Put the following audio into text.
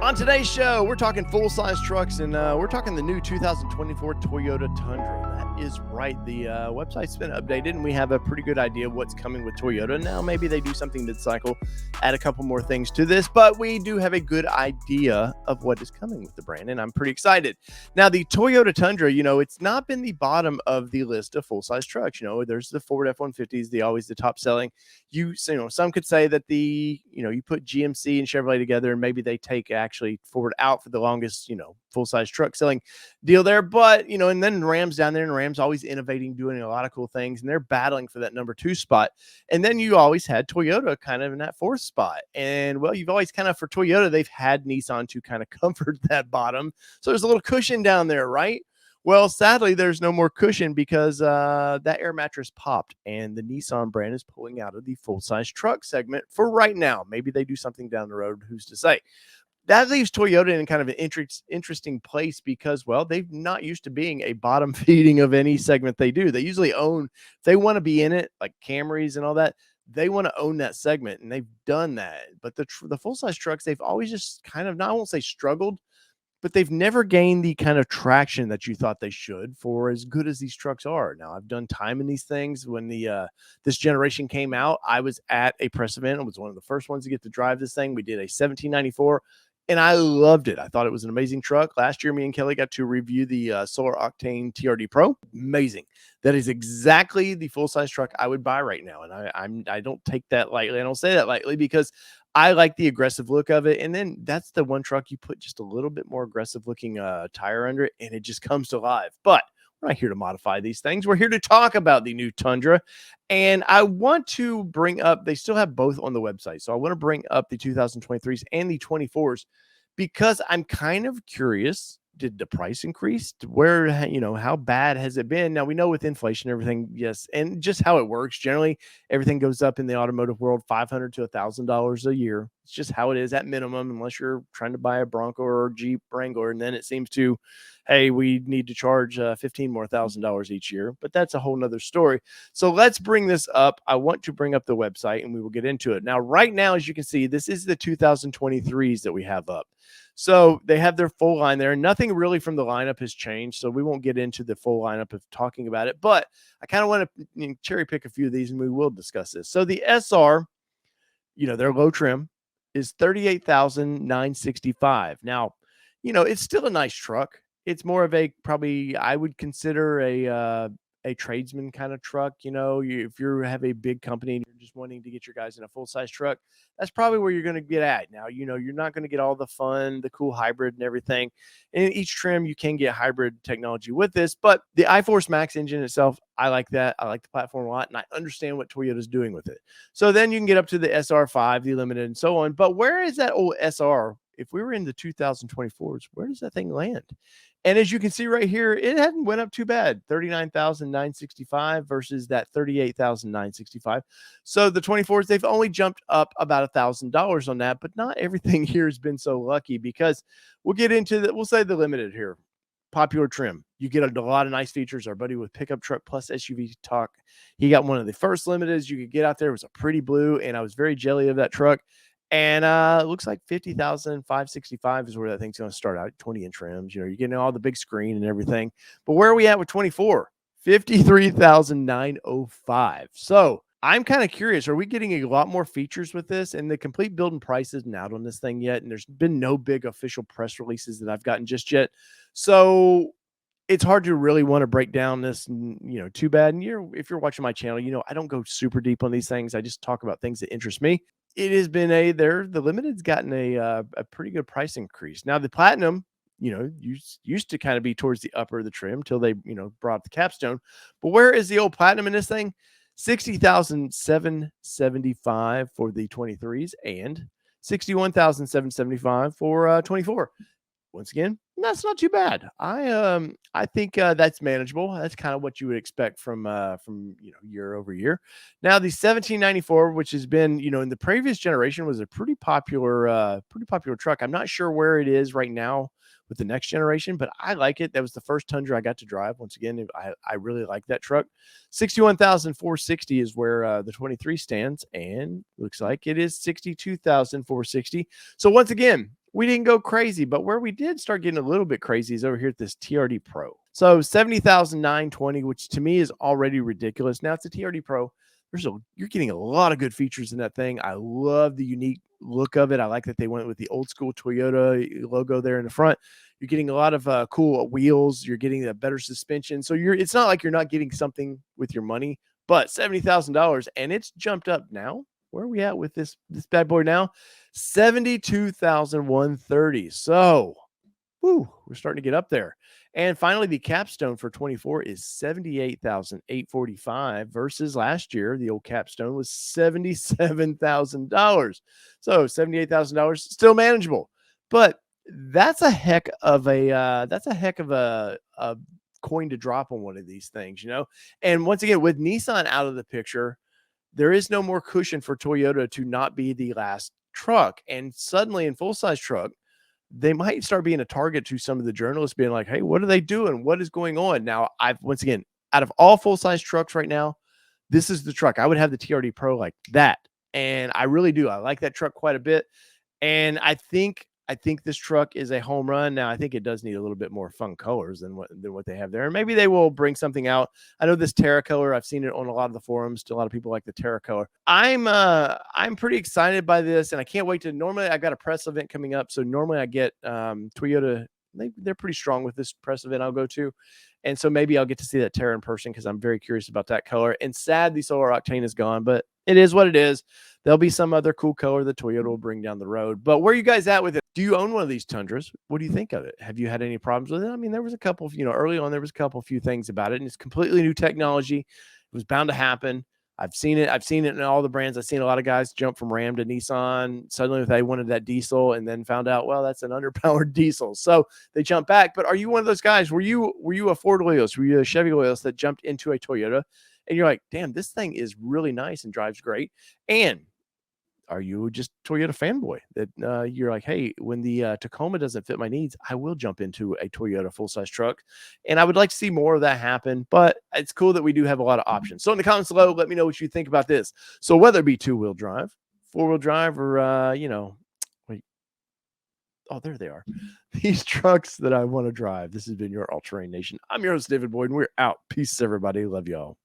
On today's show, we're talking full-size trucks, and we're talking the new 2024 Toyota Tundra. That is right. The website's been updated, and we have a pretty good idea of what's coming with Toyota. Now, maybe they do something mid-cycle, add a couple more things to this, but we do have a good idea of what is coming with the brand, and I'm pretty excited. Now, the Toyota Tundra, it's not been the bottom of the list of full-size trucks. There's the Ford F-150s, always the top selling. Some could say that you put GMC and Chevrolet together, and maybe they take actually Ford out for the longest, full-size truck selling deal there. But, and then Ram's down there, and Ram's always innovating, doing a lot of cool things, and they're battling for that number 2 spot. And then you always had Toyota kind of in that 4th spot. And, well, you've always kind of, for Toyota, they've had Nissan to kind of comfort that bottom. So there's a little cushion down there, right? Well, sadly, there's no more cushion because that air mattress popped, and the Nissan brand is pulling out of the full-size truck segment for right now. Maybe they do something down the road. Who's to say? That leaves Toyota in kind of an interesting place because, well, they've not used to being a bottom feeding of any segment they do. They usually own, if they want to be in it, like Camrys and all that, they want to own that segment, and they've done that. But the full-size trucks, they've always just kind of, I won't say struggled, but they've never gained the kind of traction that you thought they should for as good as these trucks are. Now, I've done time in these things. When this generation came out, I was at a press event. I was one of the first ones to get to drive this thing. We did a 1794, and I loved it. I thought it was an amazing truck. Last year, me and Kelly got to review the Solar Octane TRD Pro. Amazing. That is exactly the full-size truck I would buy right now, and I don't take that lightly. I don't say that lightly because I like the aggressive look of it. And then that's the one truck you put just a little bit more aggressive looking tire under it, and it just comes to life. But we're not here to modify these things. We're here to talk about the new Tundra. And I want to bring up, they still have both on the website. So I want to bring up the 2023s and the 24s because I'm kind of curious. Did the price increase? Where, how bad has it been? Now, we know with inflation, everything, yes, and just how it works. Generally, everything goes up in the automotive world, $500 to $1,000 a year. It's just how it is at minimum, unless you're trying to buy a Bronco or a Jeep Wrangler. And then it seems to, hey, we need to charge $15,000 each year. But that's a whole nother story. So let's bring this up. I want to bring up the website, and we will get into it. Now, right now, as you can see, this is the 2023s that we have up. So they have their full line there. Nothing really from the lineup has changed, so we won't get into the full lineup of talking about it. But I kind of want to cherry pick a few of these, and we will discuss this. So the SR, their low trim is $38,965. Now, it's still a nice truck. It's more of a probably I would consider a tradesman kind of truck. If you have a big company and you're just wanting to get your guys in a full-size truck, that's probably where you're going to get at. Now, you're not going to get all the fun, the cool hybrid and everything. In each trim, you can get hybrid technology with this, but the iForce Max engine itself, I like that. I like the platform a lot, and I understand what Toyota's doing with it. So then you can get up to the SR5, the Limited, and so on. But where is that old SR? If we were in the 2024s, where does that thing land? And as you can see right here, it hadn't went up too bad. $39,965 versus that $38,965. So the 24s, they've only jumped up about $1,000 on that, but not everything here has been so lucky because we'll get into the, we'll say the Limited here. Popular trim. You get a lot of nice features. Our buddy with Pickup Truck Plus SUV Talk, he got one of the first Limiteds you could get out there. It was a pretty blue, and I was very jelly of that truck. And it looks like $50,565 is where that thing's going to start out. 20-inch rims, you're getting all the big screen and everything. But where are we at with 24? $53,905. So I'm kind of curious. Are we getting a lot more features with this? And the complete build and price isn't out on this thing yet. And there's been no big official press releases that I've gotten just yet. So it's hard to really want to break down this, too bad. And if you're watching my channel, I don't go super deep on these things. I just talk about things that interest me. It has been the Limited's gotten a pretty good price increase. Now the Platinum, used to kind of be towards the upper of the trim till they, brought up the capstone. But where is the old Platinum in this thing? $60,775 for the 23s and $61,775 for 24. Once again, that's not too bad. I think that's manageable. That's kind of what you would expect from year over year. Now the 1794, which has been in the previous generation, was a pretty popular truck. I'm not sure where it is right now with the next generation, but I like it. That was the first Tundra I got to drive. Once again, I really like that truck. 61,460 is where the 23 stands, and looks like it is 62,460. So once again, we didn't go crazy, but where we did start getting a little bit crazy is over here at this TRD Pro. So 70,920, which to me is already ridiculous. Now it's a TRD Pro. You're getting a lot of good features in that thing. I love the unique look of it. I like that they went with the old school Toyota logo there in the front. You're getting a lot of cool wheels. You're getting a better suspension. So it's not like you're not getting something with your money, but $70,000 and it's jumped up now. Where are we at with this bad boy now? 72,130. So, woo, we're starting to get up there. And finally, the capstone for 24 is 78,845 versus last year. The old capstone was $77,000. So $78,000 still manageable, but that's a heck of a coin to drop on one of these things, you know. And once again, with Nissan out of the picture, there is no more cushion for Toyota to not be the last truck. And suddenly in full size truck, they might start being a target to some of the journalists being like, hey, what are they doing? What is going on? Now, once again, out of all full size trucks right now, this is the truck. I would have the TRD Pro like that. And I really do. I like that truck quite a bit. And I think this truck is a home run. Now, I think it does need a little bit more fun colors than what they have there. And maybe they will bring something out. I know this Terra color, I've seen it on a lot of the forums. A lot of people like the Terra color. I'm pretty excited by this, and I can't wait to. Normally, I got a press event coming up, so normally I get Toyota. They're pretty strong with this press event I'll go to. And so maybe I'll get to see that Terra in person because I'm very curious about that color. And sad the Solar Octane is gone, but it is what it is. There'll be some other cool color that Toyota will bring down the road. But where are you guys at with it? Do you own one of these Tundras? What do you think of it? Have you had any problems with it? I mean, there was a couple of, early on, there was a couple of few things about it, and it's completely new technology. It was bound to happen. I've seen it in all the brands. I've seen a lot of guys jump from Ram to Nissan. Suddenly they wanted that diesel and then found out, well, that's an underpowered diesel. So they jump back. But are you one of those guys? Were you a Ford loyalist? Were you a Chevy loyalist that jumped into a Toyota and you're like, damn, this thing is really nice and drives great? And are you just Toyota fanboy that you're like, hey, when the Tacoma doesn't fit my needs, I will jump into a Toyota full-size truck. And I would like to see more of that happen, but it's cool that we do have a lot of options. So in the comments below, let me know what you think about this. So whether it be two-wheel drive, four-wheel drive, or, wait. Oh, there they are. These trucks that I want to drive. This has been your All Terrain Nation. I'm your host, David Boyd, and we're out. Peace, everybody. Love y'all.